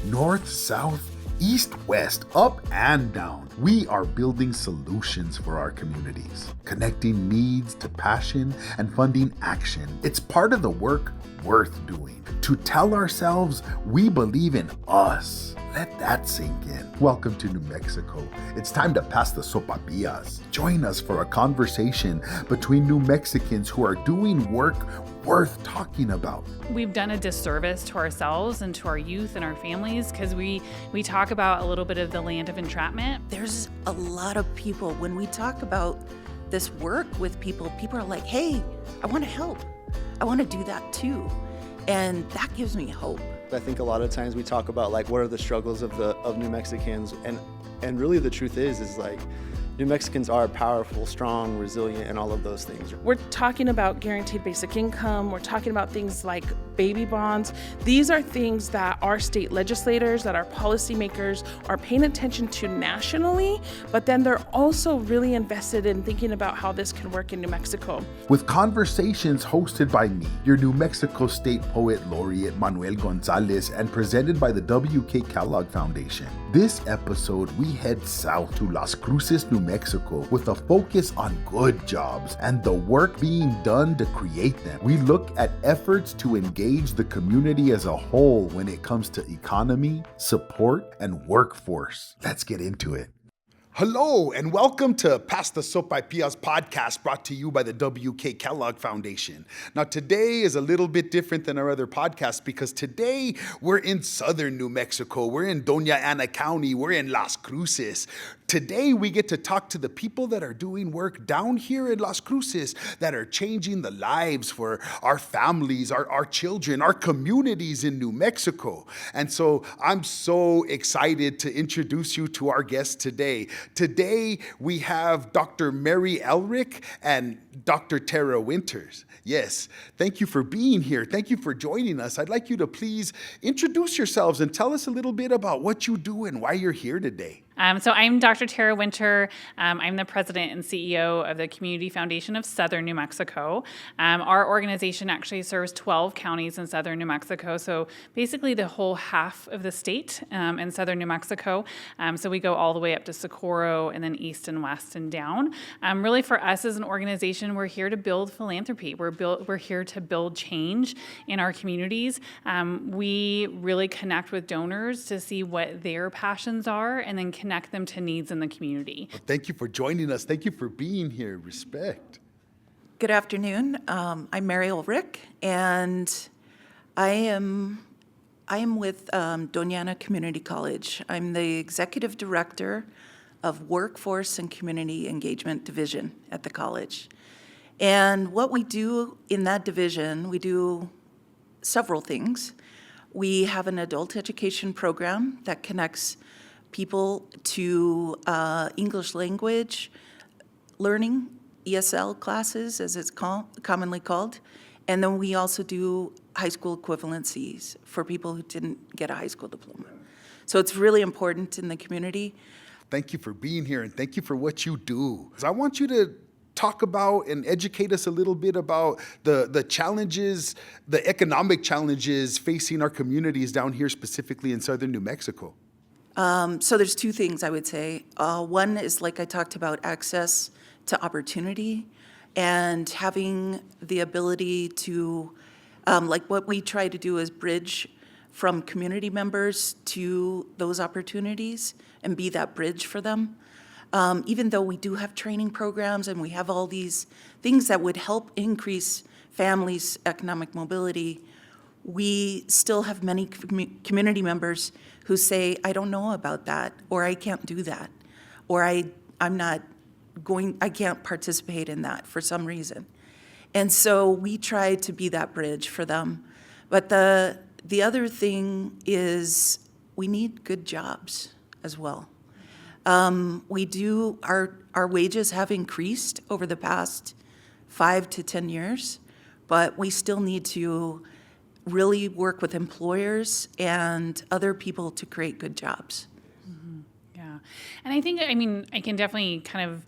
North, south, east, west, up and down. We are building solutions for our communities, connecting needs to passion and funding action. It's part of the work worth doing. To tell ourselves we believe in us. Let that sink in. Welcome to New Mexico. It's time to pass the sopapillas. Join us for a conversation between New Mexicans who are doing work worth talking about. We've done a disservice to ourselves and to our youth and our families because we talk about a little bit of the land of entrapment. There's a lot of people, when we talk about this work with people are like, hey, I want to help. I want to do that too. And that gives me hope. I think a lot of times we talk about like what are the struggles of New Mexicans, and really the truth is like New Mexicans are powerful, strong, resilient, and all of those things. We're talking about guaranteed basic income. We're talking about things like baby bonds. These are things that our state legislators, that our policymakers are paying attention to nationally, but then they're also really invested in thinking about how this can work in New Mexico. With conversations hosted by me, your New Mexico State Poet Laureate Manuel González, and presented by the W.K. Kellogg Foundation. This episode, we head south to Las Cruces, New Mexico, with a focus on good jobs and the work being done to create them. We look at efforts to engage the community as a whole when it comes to economy, support, and workforce. Let's get into it. Hello, and welcome to Pass the Sopapillas podcast, brought to you by the W.K. Kellogg Foundation. Now, today is a little bit different than our other podcasts because today we're in southern New Mexico. We're in Doña Ana County. We're in Las Cruces. Today, we get to talk to the people that are doing work down here in Las Cruces that are changing the lives for our families, our children, our communities in New Mexico. And so I'm so excited to introduce you to our guests today. Today, we have Dr. Mary Ulrich and Dr. Terra Winters. Yes, thank you for being here. Thank you for joining us. I'd like you to please introduce yourselves and tell us a little bit about what you do and why you're here today. So I'm Dr. Terra Winter. I'm the president and CEO of the Community Foundation of Southern New Mexico. Our organization actually serves 12 counties in southern New Mexico, so basically the whole half of the state in southern New Mexico. So we go all the way up to Socorro and then east and west and down. Really for us as an organization, we're here to build philanthropy. We're here to build change in our communities. We really connect with donors to see what their passions are and then connect them to needs in the community. Well, thank you for joining us. Thank you for being here. Respect. Good afternoon. I'm Mary Ulrich, and I am with Doña Ana Community College. I'm the executive director of Workforce and Community Engagement Division at the college. And what we do in that division, we do several things. We have an adult education program that connects people to English language learning, ESL classes, as it's commonly called. And then we also do high school equivalencies for people who didn't get a high school diploma. So it's really important in the community. Thank you for being here, and thank you for what you do. I want you to talk about and educate us a little bit about the challenges, the economic challenges facing our communities down here, specifically in southern New Mexico. So there's two things I would say. One is, like I talked about, access to opportunity and having the ability to, like what we try to do is bridge from community members to those opportunities and be that bridge for them. Even though we do have training programs and we have all these things that would help increase families' economic mobility, we still have many community members who say, I don't know about that, or I can't do that, or I can't participate in that for some reason. And so we try to be that bridge for them. But the other thing is we need good jobs as well. Our wages have increased over the past 5 to 10 years, but we still need to really work with employers and other people to create good jobs. Mm-hmm. Yeah. And I think, I can definitely kind of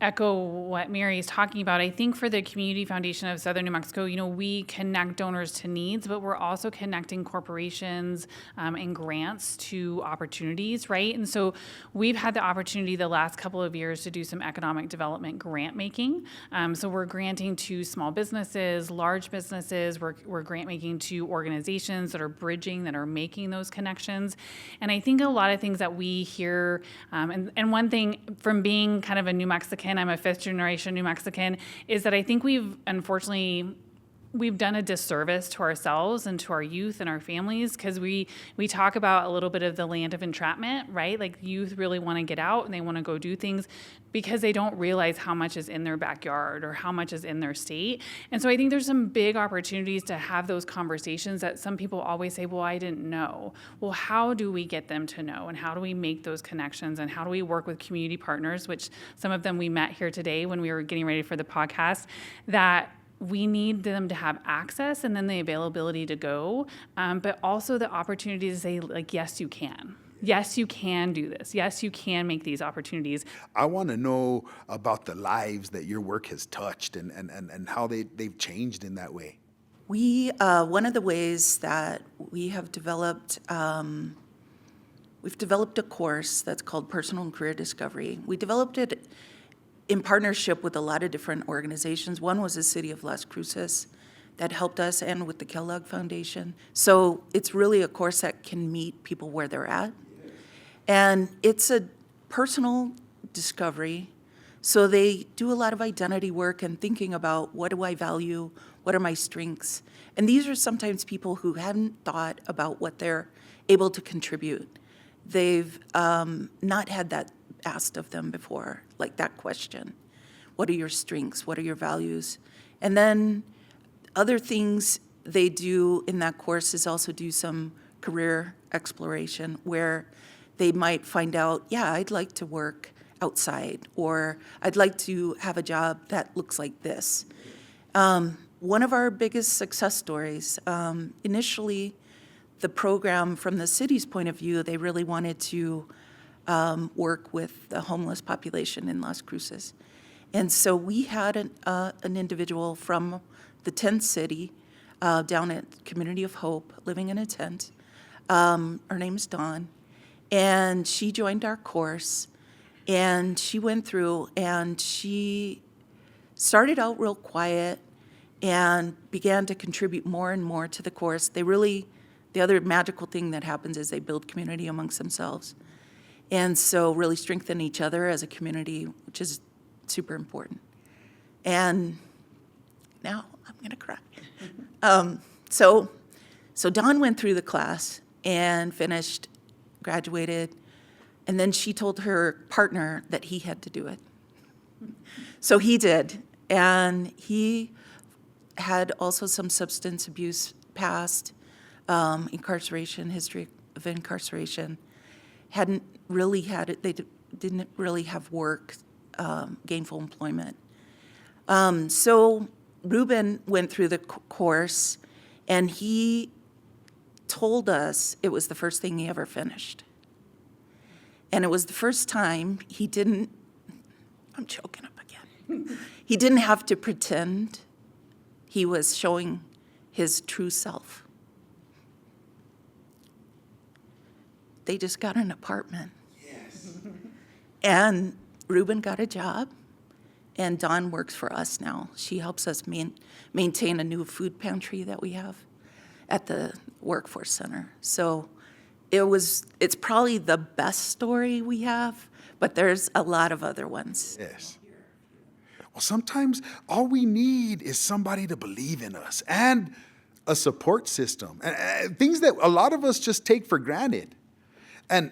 echo what Mary is talking about. I think for the Community Foundation of Southern New Mexico, we connect donors to needs, but we're also connecting corporations and grants to opportunities, right? And so we've had the opportunity the last couple of years to do some economic development grant making. So we're granting to small businesses, large businesses, we're grant making to organizations that are bridging, that are making those connections. And I think a lot of things that we hear, and one thing from being kind of a New Mexican, I'm a fifth generation New Mexican, is that I think we've done a disservice to ourselves and to our youth and our families, because we talk about a little bit of the land of entrapment, right? Like youth really want to get out and they want to go do things because they don't realize how much is in their backyard or how much is in their state. And so I think there's some big opportunities to have those conversations that some people always say, well, I didn't know. Well, how do we get them to know? And how do we make those connections? And how do we work with community partners, which some of them we met here today when we were getting ready for the podcast, that we need them to have access and then the availability to go, but also the opportunity to say, like, yes, you can. Yes, you can do this. Yes, you can make these opportunities. I want to know about the lives that your work has touched and how they've changed in that way. One of the ways that we have developed, we've developed a course that's called Personal and Career Discovery. We developed it in partnership with a lot of different organizations. One was the City of Las Cruces that helped us, and with the Kellogg Foundation. So it's really a course that can meet people where they're at. And it's a personal discovery. So they do a lot of identity work and thinking about, what do I value? What are my strengths? And these are sometimes people who hadn't thought about what they're able to contribute. They've not had that asked of them before, like that question. What are your strengths? What are your values? And then other things they do in that course is also do some career exploration, where they might find out, yeah, I'd like to work outside, or I'd like to have a job that looks like this. One of our biggest success stories, initially, the program from the city's point of view, they really wanted to work with the homeless population in Las Cruces. And so we had an individual from the tent city down at Community of Hope, living in a tent. Her name is Dawn. And she joined our course, and she went through, and she started out real quiet and began to contribute more and more to the course. The other magical thing that happens is they build community amongst themselves. And so really strengthen each other as a community, which is super important. And now I'm gonna cry. So Dawn went through the class and finished, graduated, and then she told her partner that he had to do it. So he did, and he had also some substance abuse past, incarceration, history of incarceration. Hadn't really had it, they didn't really have work, gainful employment. So Ruben went through the course, and he told us it was the first thing he ever finished. And it was the first time he didn't, I'm choking up again. He didn't have to pretend. He was showing his true self. They just got an apartment. Yes. And Ruben got a job, and Dawn works for us now. She helps us maintain a new food pantry that we have at the workforce center. So it's probably the best story we have, but there's a lot of other ones. Yes. Well, sometimes all we need is somebody to believe in us and a support system, and things that a lot of us just take for granted. And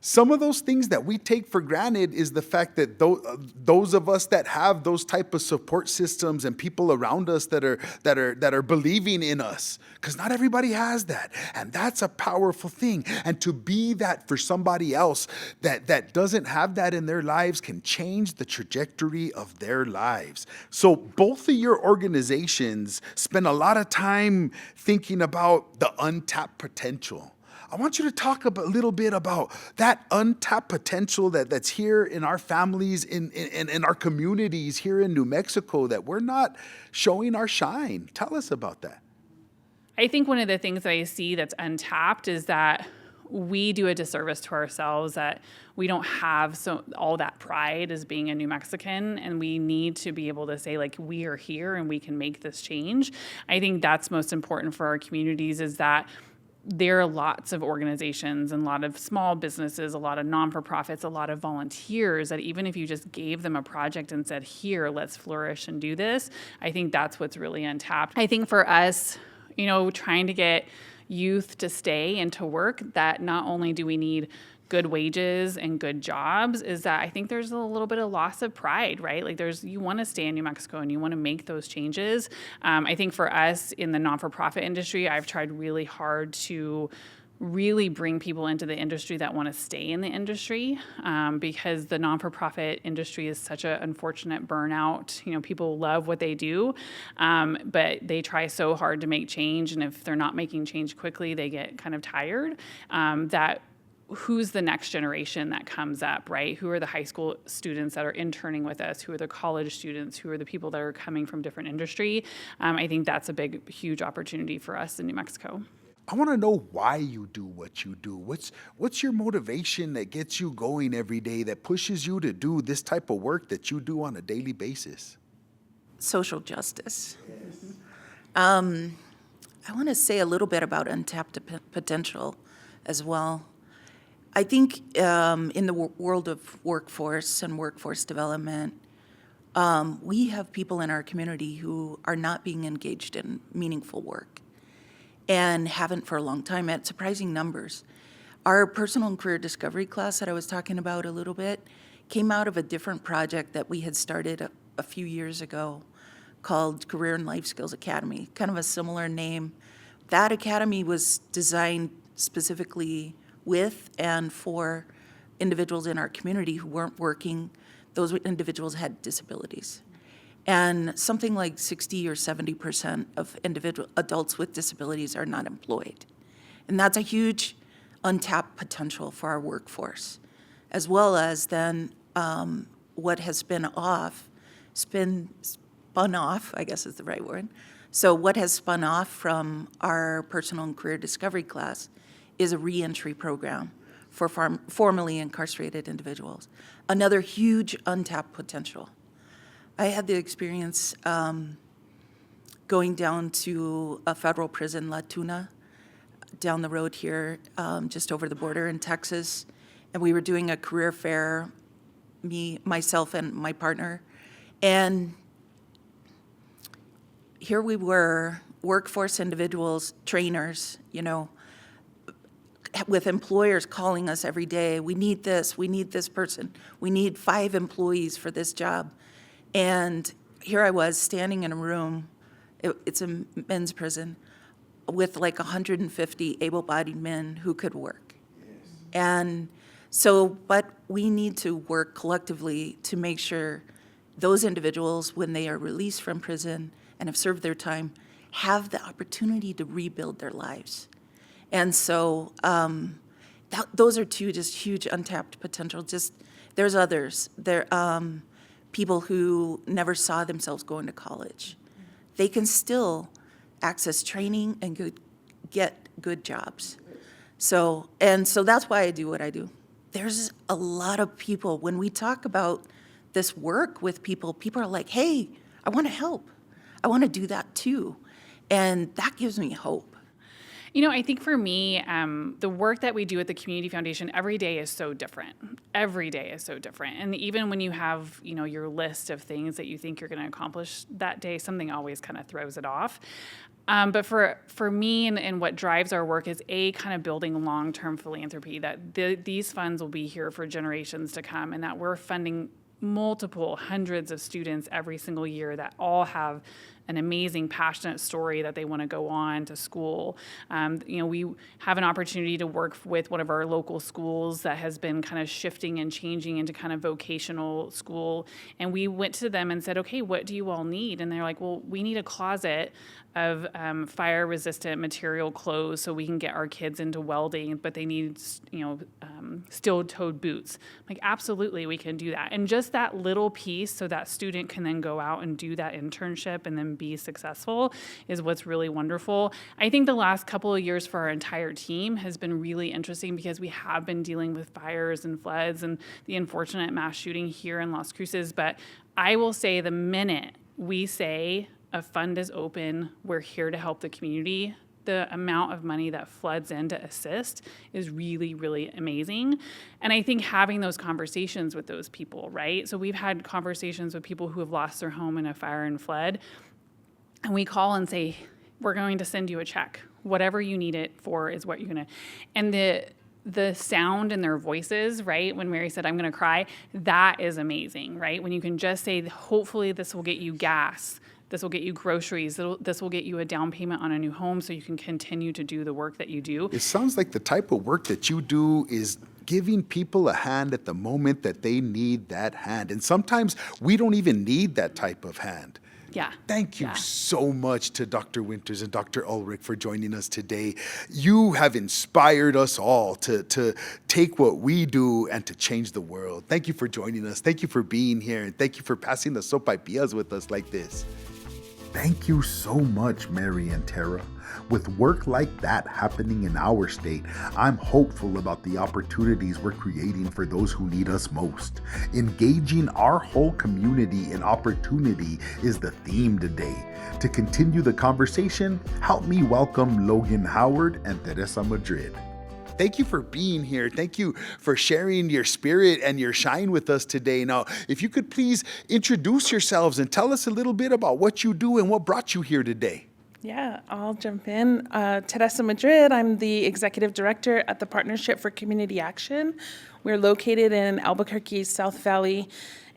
some of those things that we take for granted is the fact that those of us that have those type of support systems and people around us that are believing in us, because not everybody has that, and that's a powerful thing. And to be that for somebody else that doesn't have that in their lives can change the trajectory of their lives. So both of your organizations spend a lot of time thinking about the untapped potential I want you to talk a little bit about that untapped potential that's here in our families, in our communities here in New Mexico, that we're not showing our shine. Tell us about that. I think one of the things that I see that's untapped is that we do a disservice to ourselves, that we don't have all that pride as being a New Mexican, and we need to be able to say, like, we are here and we can make this change. I think that's most important for our communities, is that there are lots of organizations and a lot of small businesses, a lot of non-for-profits, a lot of volunteers that even if you just gave them a project and said, here, let's flourish and do this, I think that's what's really untapped. I think for us, trying to get youth to stay and to work, that not only do we need good wages and good jobs, is that I think there's a little bit of loss of pride, right? Like you want to stay in New Mexico and you want to make those changes. I think for us in the non-for-profit industry, I've tried really hard to really bring people into the industry that want to stay in the industry, because the non-for-profit industry is such an unfortunate burnout. People love what they do, but they try so hard to make change, and if they're not making change quickly, they get kind of tired. Who's the next generation that comes up, right? Who are the high school students that are interning with us? Who are the college students? Who are the people that are coming from different industry? I think that's a huge opportunity for us in New Mexico. I want to know why you do what you do. What's your motivation that gets you going every day, that pushes you to do this type of work that you do on a daily basis? Social justice. Yes. I want to say a little bit about untapped potential as well. I think in the world of workforce and workforce development, we have people in our community who are not being engaged in meaningful work and haven't for a long time at surprising numbers. Our personal and career discovery class that I was talking about a little bit came out of a different project that we had started a few years ago called Career and Life Skills Academy, kind of a similar name. That academy was designed specifically with and for individuals in our community who weren't working. Those individuals had disabilities. And something like 60 or 70% of adults with disabilities are not employed. And that's a huge untapped potential for our workforce, as well as then what has spun off, I guess is the right word. So what has spun off from our personal and career discovery class is a reentry program for formerly incarcerated individuals. Another huge untapped potential. I had the experience going down to a federal prison, La Tuna, down the road here, just over the border in Texas, and we were doing a career fair, myself and my partner, and here we were, workforce individuals, trainers, with employers calling us every day, we need this person, we need 5 employees for this job. And here I was standing in a room, it's a men's prison, with like 150 able-bodied men who could work. Yes. And so, but we need to work collectively to make sure those individuals, when they are released from prison and have served their time, have the opportunity to rebuild their lives. And so those are 2 just huge untapped potential. There's others. People who never saw themselves going to college. They can still access training and get good jobs. So that's why I do what I do. There's a lot of people, when we talk about this work with people are like, hey, I want to help. I want to do that too. And that gives me hope. I think for me, the work that we do at the Community Foundation every day is so different. Every day is so different. And even when you have, your list of things that you think you're going to accomplish that day, something always kind of throws it off. But for me and what drives our work is kind of building long-term philanthropy, that these funds will be here for generations to come, and that we're funding multiple hundreds of students every single year that all have an amazing, passionate story that they want to go on to school. We have an opportunity to work with one of our local schools that has been kind of shifting and changing into kind of vocational school. And we went to them and said, okay, what do you all need? And they're like, well, we need a closet of fire-resistant material clothes so we can get our kids into welding, but they need, steel-toed boots. Like, absolutely, we can do that. And just that little piece so that student can then go out and do that internship and then be successful is what's really wonderful. I think the last couple of years for our entire team has been really interesting because we have been dealing with fires and floods and the unfortunate mass shooting here in Las Cruces. But I will say the minute we say a fund is open, we're here to help the community, the amount of money that floods in to assist is really, really amazing. And I think having those conversations with those people, right? So we've had conversations with people who have lost their home in a fire and flood, and we call and say, we're going to send you a check. Whatever you need it for is what you're going to. And the sound in their voices, right? When Mary said, I'm going to cry, that is amazing, right? When you can just say, hopefully this will get you gas. This will get you groceries. This will get you a down payment on a new home so you can continue to do the work that you do. It sounds like the type of work that you do is giving people a hand at the moment that they need that hand. And sometimes we don't even need that type of hand. Yeah. Thank you so much to Dr. Winters and Dr. Ulrich for joining us today. You have inspired us all to take what we do and to change the world. Thank you for joining us. Thank you for being here. And thank you for passing the sopapillas with us like this. Thank you so much, Mary and Terra. With work like that happening in our state, I'm hopeful about the opportunities we're creating for those who need us most. Engaging our whole community in opportunity is the theme today. To continue the conversation, help me welcome Logan Howard and Teresa Madrid. Thank you for being here. Thank you for sharing your spirit and your shine with us today. Now, if you could please introduce yourselves and tell us a little bit about what you do and what brought you here today. Yeah, I'll jump in. Teresa Madrid, I'm the executive director at the Partnership for Community Action. We're located in Albuquerque's South Valley.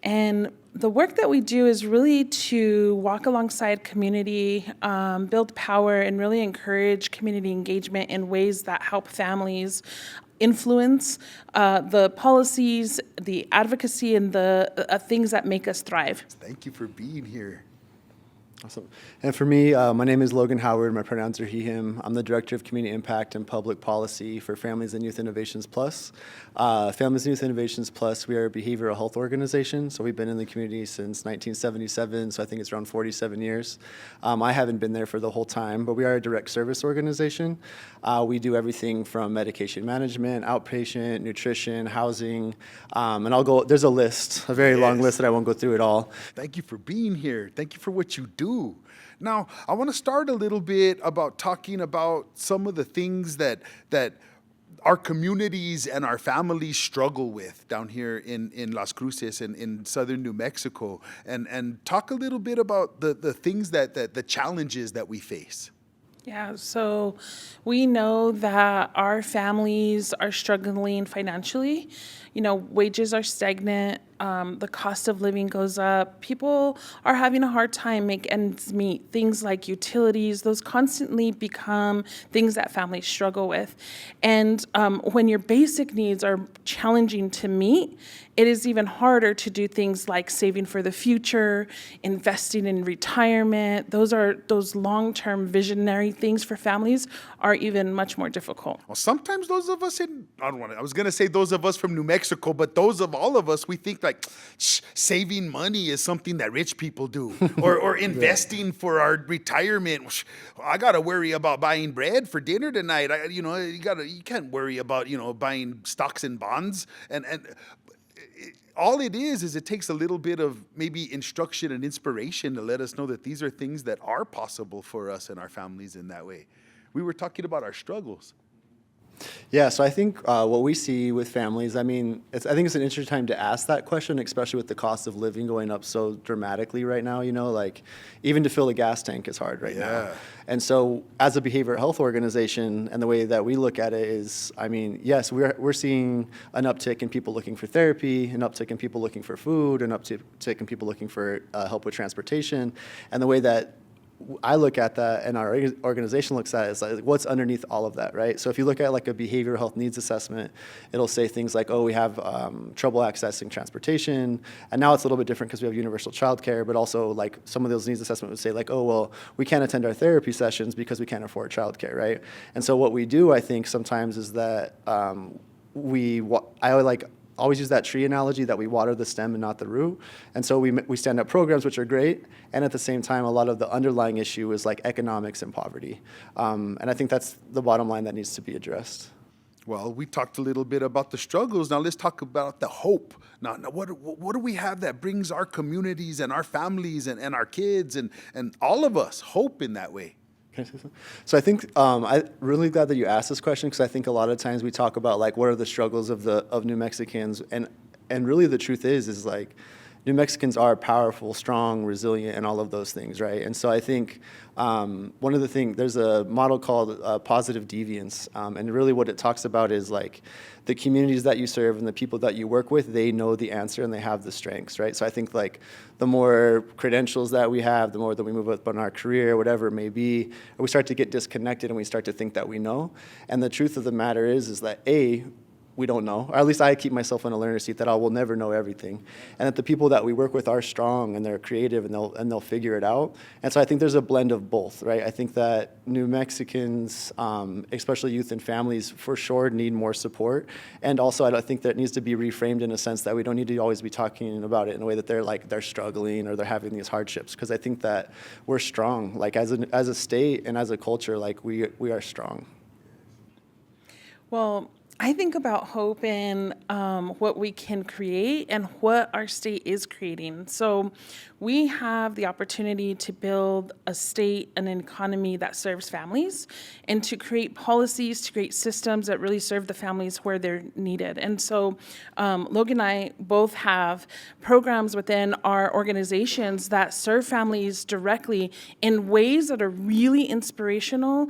And the work that we do is really to walk alongside community, build power, and really encourage community engagement in ways that help families influence the policies, the advocacy, and the things that make us thrive. Thank you for being here. Awesome. And for me, my name is Logan Howard. My pronouns are he, him. I'm the Director of Community Impact and Public Policy for Families and Youth Innovations Plus. Families and Youth Innovations Plus, we are a behavioral health organization. So we've been in the community since 1977, so I think it's around 47 years. I haven't been there for the whole time, but we are a direct service organization. We do everything from medication management, outpatient, nutrition, housing, and there's a list, a very long list that I won't go through it all. Thank you for being here. Thank you for what you do. Now, I want to start a little bit about talking about some of the things that our communities and our families struggle with down here in Las Cruces and in southern New Mexico, and talk a little bit about the things that the challenges that we face. Yeah, so we know that our families are struggling financially. Wages are stagnant. The cost of living goes up. People are having a hard time making ends meet. Things like utilities, those constantly become things that families struggle with. And when your basic needs are challenging to meet, it is even harder to do things like saving for the future, investing in retirement. Those long-term visionary things for families are even much more difficult. Well, sometimes those of us I was going to say those of us from New Mexico, but those of all of us, we think like saving money is something that rich people do, or investing for our retirement. I got to worry about buying bread for dinner tonight. You can't worry about, buying stocks and bonds and all it is it takes a little bit of maybe instruction and inspiration to let us know that these are things that are possible for us and our families in that way. We were talking about our struggles. Yeah, so I think what we see with families, I think it's an interesting time to ask that question, especially with the cost of living going up so dramatically right now. Like even to fill a gas tank is hard right now. And so as a behavioral health organization, and the way that we look at it is, yes, we're seeing an uptick in people looking for therapy, an uptick in people looking for food, an uptick in people looking for help with transportation. And the way that I look at that, and our organization looks at it, is like what's underneath all of that, right? So if you look at like a behavioral health needs assessment, it'll say things like, oh, we have trouble accessing transportation, and now it's a little bit different because we have universal childcare, but also like some of those needs assessment would say like, oh, well, we can't attend our therapy sessions because we can't afford childcare, right? And so what we do, I think, sometimes is that I always use that tree analogy that we water the stem and not the root. And so we stand up programs, which are great. And at the same time, a lot of the underlying issue is like economics and poverty. And I think that's the bottom line that needs to be addressed. Well, we talked a little bit about the struggles. Now let's talk about the hope. Now what do we have that brings our communities and our families and our kids and all of us hope in that way? Can I say something? So I think I'm really glad that you asked this question, because I think a lot of times we talk about like what are the struggles of New Mexicans, and really the truth is like New Mexicans are powerful, strong, resilient, and all of those things, right? And so I think one of the things, there's a model called positive deviance, and really what it talks about is like the communities that you serve and the people that you work with, they know the answer and they have the strengths, right? So I think like the more credentials that we have, the more that we move up in our career, whatever it may be, we start to get disconnected and we start to think that we know. And the truth of the matter is that we don't know, or at least I keep myself in a learner seat that I will never know everything, and that the people that we work with are strong and they're creative and they'll figure it out. And so I think there's a blend of both, right? I think that New Mexicans, especially youth and families, for sure need more support, and also I think that it needs to be reframed in a sense that we don't need to always be talking about it in a way that they're struggling or they're having these hardships, because I think that we're strong, like as a state and as a culture, like we are strong. Well, I think about hope and what we can create and what our state is creating. So we have the opportunity to build a state and an economy that serves families, and to create policies, to create systems that really serve the families where they're needed. And so Logan and I both have programs within our organizations that serve families directly in ways that are really inspirational,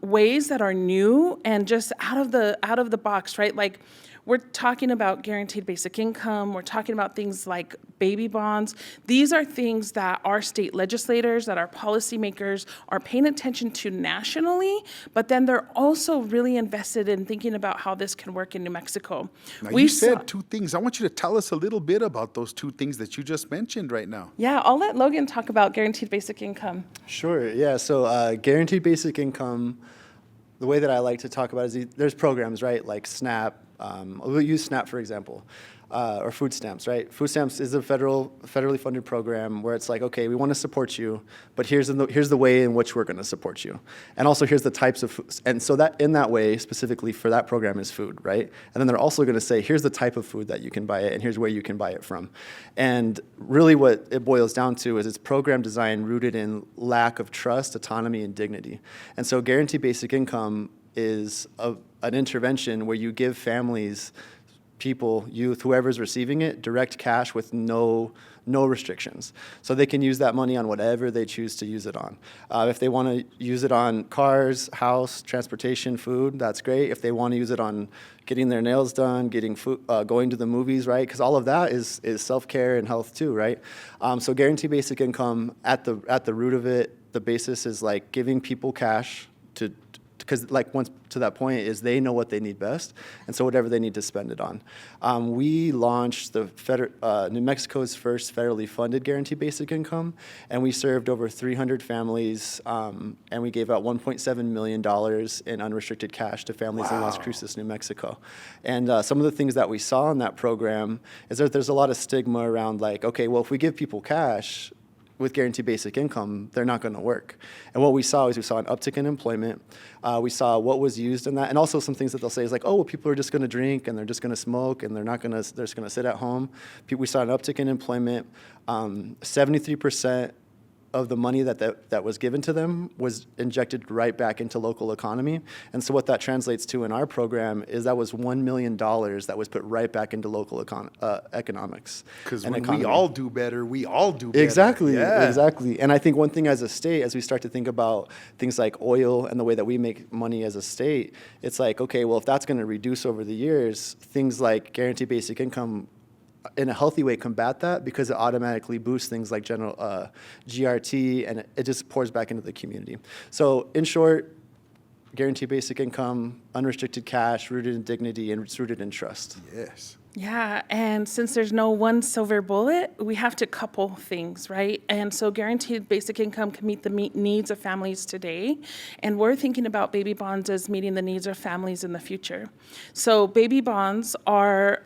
ways that are new and just out of the box, right? Like, we're talking about guaranteed basic income. We're talking about things like baby bonds. These are things that our state legislators, that our policymakers are paying attention to nationally, but then they're also really invested in thinking about how this can work in New Mexico. Now, you said two things. I want you to tell us a little bit about those two things that you just mentioned right now. Yeah, I'll let Logan talk about guaranteed basic income. Sure, yeah. So guaranteed basic income, the way that I like to talk about is there's programs, right, like SNAP. We'll use SNAP, for example, or food stamps, right? Food stamps is a federally funded program where it's like, okay, we want to support you, but here's the way in which we're going to support you. And also here's the types of foods. And so that in that way, specifically for that program, is food, right? And then they're also going to say, here's the type of food that you can buy it, and here's where you can buy it from. And really what it boils down to is it's program design rooted in lack of trust, autonomy, and dignity. And so guaranteed basic income is an intervention where you give families, people, youth, whoever's receiving it, direct cash with no restrictions. So they can use that money on whatever they choose to use it on. If they want to use it on cars, house, transportation, food, that's great. If they want to use it on getting their nails done, getting food, going to the movies, right? Because all of that is self-care and health too, right? So guaranteed basic income, at the root of it, the basis is like giving people cash because like once to that point is they know what they need best, and so whatever they need to spend it on. We launched New Mexico's first federally funded guaranteed basic income, and we served over 300 families, and we gave out $1.7 million in unrestricted cash to families in Las Cruces, New Mexico. And some of the things that we saw in that program is that there's a lot of stigma around like, okay, well, if we give people cash with guaranteed basic income, they're not going to work. And what we saw is an uptick in employment. We saw what was used in that, and also some things that they'll say is like, oh, well, people are just going to drink and they're just going to smoke and they're just going to sit at home. We saw an uptick in employment. 73% of the money that was given to them was injected right back into local economy. And so what that translates to in our program is that was $1 million that was put right back into local economics. Because when we all do better, we all do better. Exactly, yeah. Exactly. And I think one thing as a state, as we start to think about things like oil and the way that we make money as a state, it's like, okay, well, if that's going to reduce over the years, things like guaranteed basic income in a healthy way, combat that because it automatically boosts things like general GRT, and it just pours back into the community. So in short, guaranteed basic income, unrestricted cash, rooted in dignity, and it's rooted in trust. Yes. Yeah, and since there's no one silver bullet, we have to couple things, right? And so guaranteed basic income can meet the needs of families today, and we're thinking about baby bonds as meeting the needs of families in the future. So baby bonds are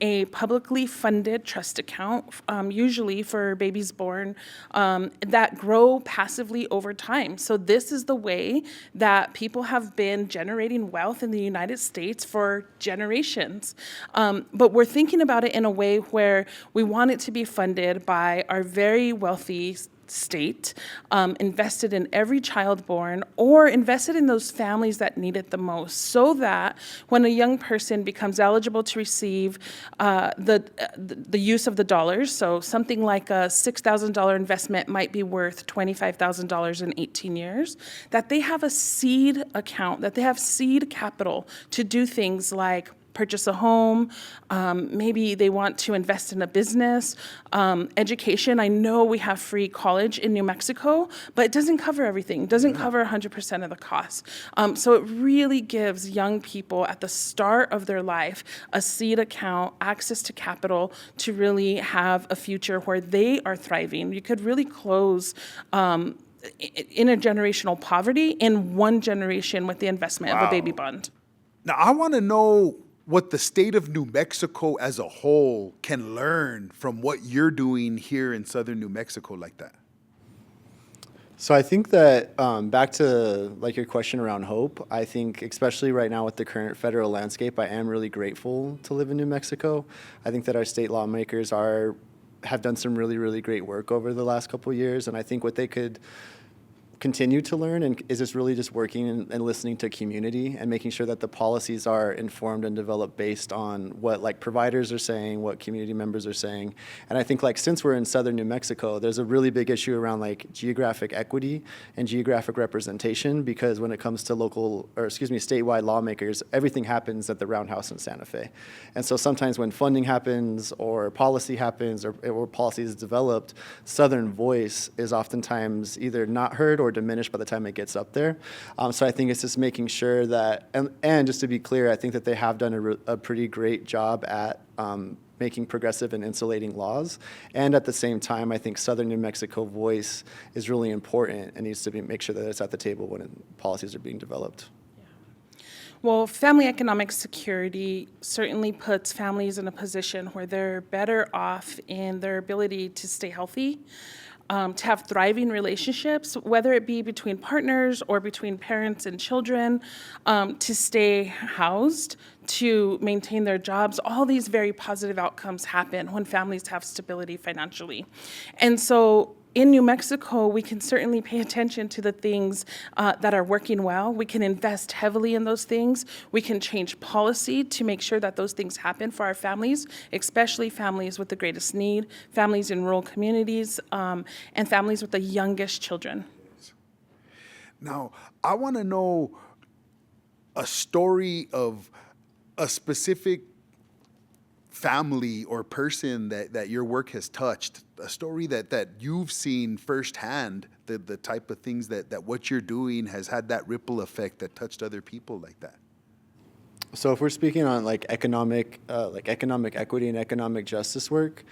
a publicly funded trust account, usually for babies born, that grow passively over time. So this is the way that people have been generating wealth in the United States for generations. But we're thinking about it in a way where we want it to be funded by our very wealthy state, invested in every child born, or invested in those families that need it the most, so that when a young person becomes eligible to receive the use of the dollars, so something like a $6,000 investment might be worth $25,000 in 18 years, that they have a seed account, that they have seed capital to do things like purchase a home, maybe they want to invest in a business, education. I know we have free college in New Mexico, but it doesn't cover everything. It doesn't cover 100% of the costs. So it really gives young people at the start of their life a seed account, access to capital to really have a future where they are thriving. You could really close intergenerational poverty in one generation with the investment of a baby bond. Now, I want to know what the state of New Mexico as a whole can learn from what you're doing here in southern New Mexico like that. So I think that back to like your question around hope, I think especially right now with the current federal landscape, I am really grateful to live in New Mexico. I think that our state lawmakers have done some really, really great work over the last couple of years, and I think what they could continue to learn and is just really just working and listening to community and making sure that the policies are informed and developed based on what like providers are saying, what community members are saying. And I think like since we're in southern New Mexico, there's a really big issue around like geographic equity and geographic representation, because when it comes to statewide lawmakers, everything happens at the Roundhouse in Santa Fe. And so sometimes when funding happens or policy happens or policy is developed, Southern voice is oftentimes either not heard or diminished by the time it gets up there. So I think it's just making sure that, and just to be clear, I think that they have done a pretty great job at making progressive and insulating laws. And at the same time, I think Southern New Mexico voice is really important and needs to make sure that it's at the table when policies are being developed. Well, family economic security certainly puts families in a position where they're better off in their ability to stay healthy, to have thriving relationships, whether it be between partners or between parents and children, to stay housed, to maintain their jobs. All these very positive outcomes happen when families have stability financially. And so in New Mexico, we can certainly pay attention to the things that are working well. We can invest heavily in those things. We can change policy to make sure that those things happen for our families, especially families with the greatest need, families in rural communities, and families with the youngest children. Now, I want to know a story of a specific family or person that your work has touched, a story that you've seen firsthand, the type of things that what you're doing has had that ripple effect that touched other people like that. So if we're speaking on like economic equity and economic justice work,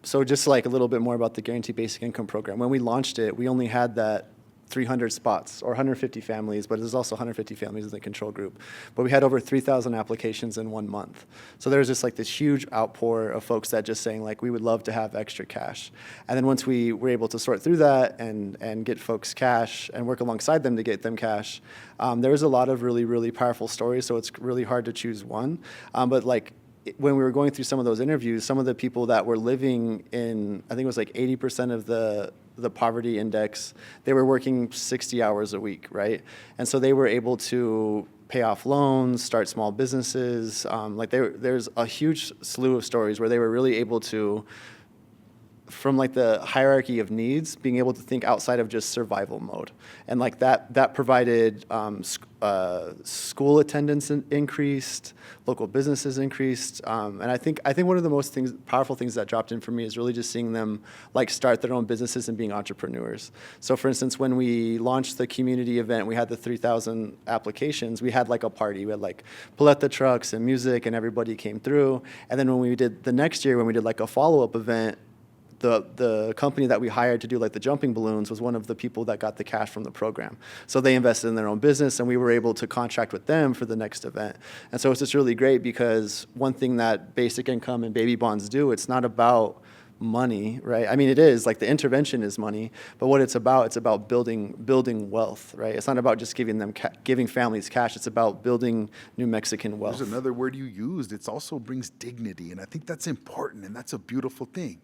so just like a little bit more about the Guaranteed Basic Income Program. When we launched it, we only had that 300 spots or 150 families, but there's also 150 families in the control group. But we had over 3,000 applications in 1 month. So there was just like this huge outpour of folks that just saying like, we would love to have extra cash. And then once we were able to sort through that and get folks cash and work alongside them to get them cash, there was a lot of really, really powerful stories. So it's really hard to choose one. But like, when we were going through some of those interviews, some of the people that were living in, I think it was like 80% of the poverty index, they were working 60 hours a week, right? And so they were able to pay off loans, start small businesses. There's a huge slew of stories where they were really able to like the hierarchy of needs, being able to think outside of just survival mode, and like that provided school attendance increased, local businesses increased, and I think one of the most powerful things that dropped in for me is really just seeing them like start their own businesses and being entrepreneurs. So for instance, when we launched the community event, we had the 3,000 applications. We had like a party. We had like paleta trucks and music, and everybody came through. And then when we did the next year, when we did like a follow-up event, the company that we hired to do like the jumping balloons was one of the people that got the cash from the program. So they invested in their own business, and we were able to contract with them for the next event. And so it's just really great, because one thing that basic income and baby bonds do, it's not about money, right? I mean, it is, like the intervention is money, but what it's about building wealth, right? It's not about just giving families cash. It's about building New Mexican wealth. There's another word you used. It also brings dignity, and I think that's important, and that's a beautiful thing.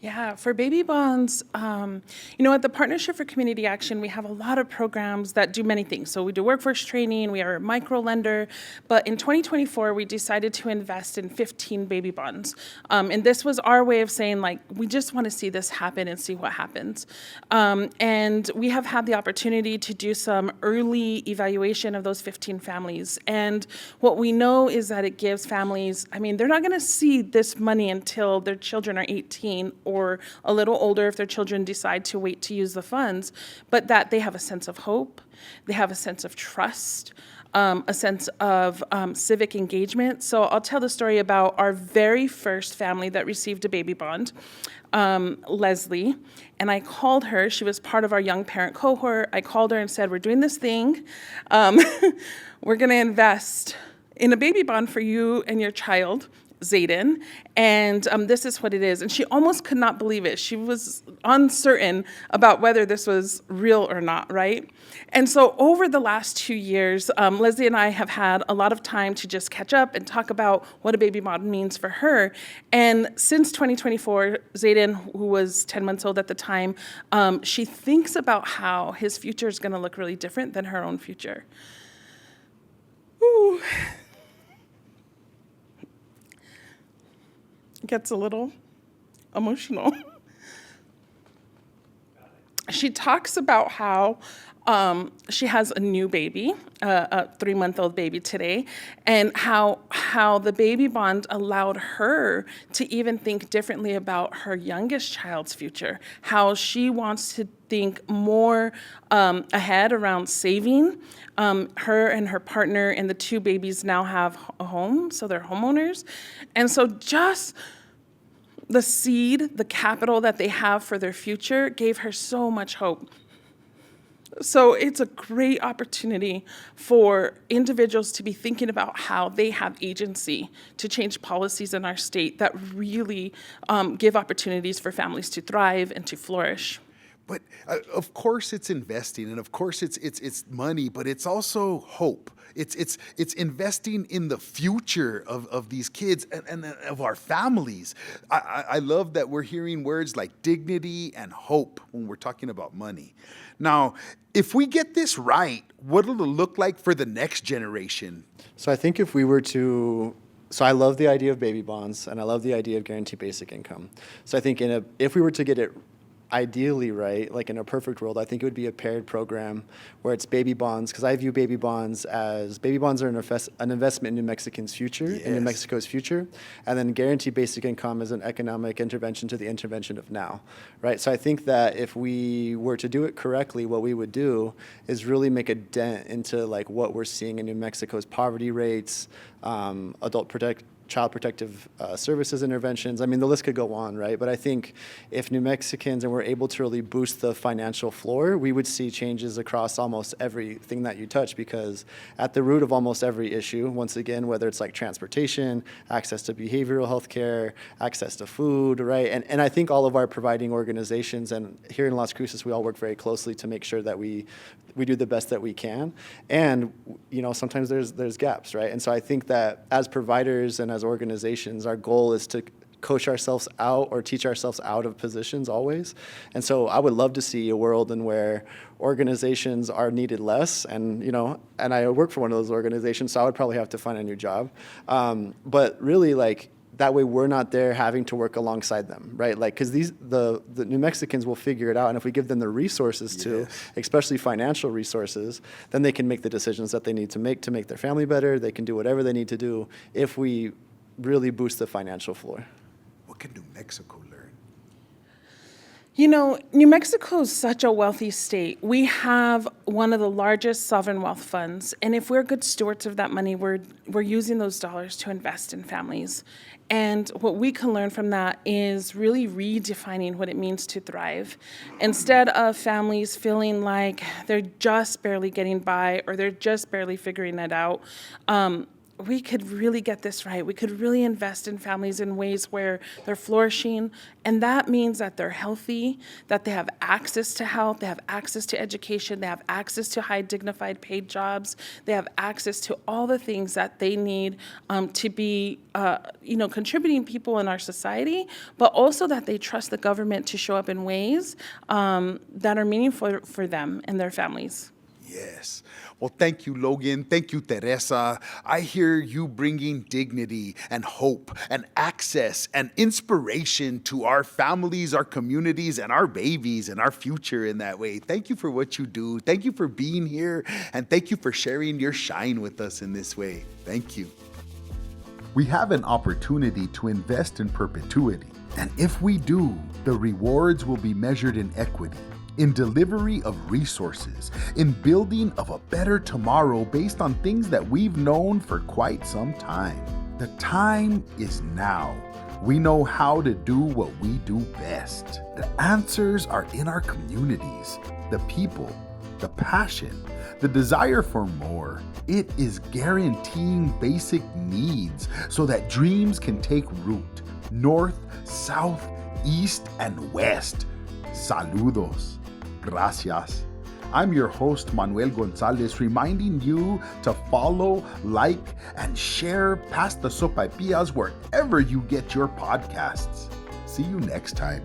Yeah, for baby bonds, at the Partnership for Community Action, we have a lot of programs that do many things. So we do workforce training, we are a micro lender, but in 2024, we decided to invest in 15 baby bonds. And this was our way of saying, like, we just want to see this happen and see what happens. And we have had the opportunity to do some early evaluation of those 15 families. And what we know is that it gives families, they're not going to see this money until their children are 18 or a little older if their children decide to wait to use the funds, but that they have a sense of hope, they have a sense of trust, a sense of civic engagement. So I'll tell the story about our very first family that received a baby bond, Leslie, and I called her. She was part of our young parent cohort. I called her and said, we're doing this thing. We're going to invest in a baby bond for you and your child, Zayden, and this is what it is. And she almost could not believe it. She was uncertain about whether this was real or not, right? And so over the last 2 years, Leslie and I have had a lot of time to just catch up and talk about what a baby bond means for her. And since 2024, Zayden, who was 10 months old at the time, she thinks about how his future is going to look really different than her own future. Ooh. Gets a little emotional. She talks about how she has a new baby, a 3-month-old baby today, and how the baby bond allowed her to even think differently about her youngest child's future, how she wants to think more ahead around saving. Her and her partner and the 2 babies now have a home, so they're homeowners. And so just the seed, the capital that they have for their future gave her so much hope. So it's a great opportunity for individuals to be thinking about how they have agency to change policies in our state that really give opportunities for families to thrive and to flourish. But of course it's investing, and of course it's money, but it's also hope. It's investing in the future of these kids and of our families. I love that we're hearing words like dignity and hope when we're talking about money. Now, if we get this right, what will it look like for the next generation? So I think if we were to, so I love the idea of baby bonds, and I love the idea of guaranteed basic income. So I think if we were to get it ideally right, like in a perfect world, I think it would be a paired program where it's baby bonds, because I view baby bonds are an investment in New Mexicans' future, in New Mexico's future, and then guaranteed basic income is an economic intervention to the intervention of now, right? So I think that if we were to do it correctly, what we would do is really make a dent into like what we're seeing in New Mexico's poverty rates, child protective services interventions. I mean, the list could go on, right? But I think if New Mexicans and we're able to really boost the financial floor, we would see changes across almost everything that you touch, because at the root of almost every issue, once again, whether it's like transportation, access to behavioral health care, access to food, right? And I think all of our providing organizations, and here in Las Cruces, we all work very closely to make sure that we do the best that we can. And, sometimes there's gaps, right? And so I think that as providers and as organizations, our goal is to coach ourselves out or teach ourselves out of positions always. And so I would love to see a world in where organizations are needed less, and I work for one of those organizations, so I would probably have to find a new job. But really, like, that way we're not there having to work alongside them, right? Like, because the New Mexicans will figure it out, and if we give them the resources to, especially financial resources, then they can make the decisions that they need to make their family better. They can do whatever they need to do if we really boost the financial floor. What can New Mexico learn? You know, New Mexico is such a wealthy state. We have one of the largest sovereign wealth funds, and if we're good stewards of that money, we're using those dollars to invest in families. And what we can learn from that is really redefining what it means to thrive. Instead of families feeling like they're just barely getting by or they're just barely figuring it out, we could really get this right. We could really invest in families in ways where they're flourishing, and that means that they're healthy, that they have access to health, they have access to education, they have access to high dignified paid jobs, they have access to all the things that they need to be, contributing people in our society, but also that they trust the government to show up in ways that are meaningful for them and their families. Yes. Well, thank you, Logan. Thank you, Teresa. I hear you bringing dignity and hope and access and inspiration to our families, our communities, and our babies and our future in that way. Thank you for what you do. Thank you for being here. And thank you for sharing your shine with us in this way. Thank you. We have an opportunity to invest in perpetuity. And if we do, the rewards will be measured in equity, in delivery of resources, in building of a better tomorrow based on things that we've known for quite some time. The time is now. We know how to do what we do best. The answers are in our communities, the people, the passion, the desire for more. It is guaranteeing basic needs so that dreams can take root, north, south, east, and west. Saludos. Gracias. I'm your host, Manuel González, reminding you to follow, like, and share Past the Sopaipillas wherever you get your podcasts. See you next time.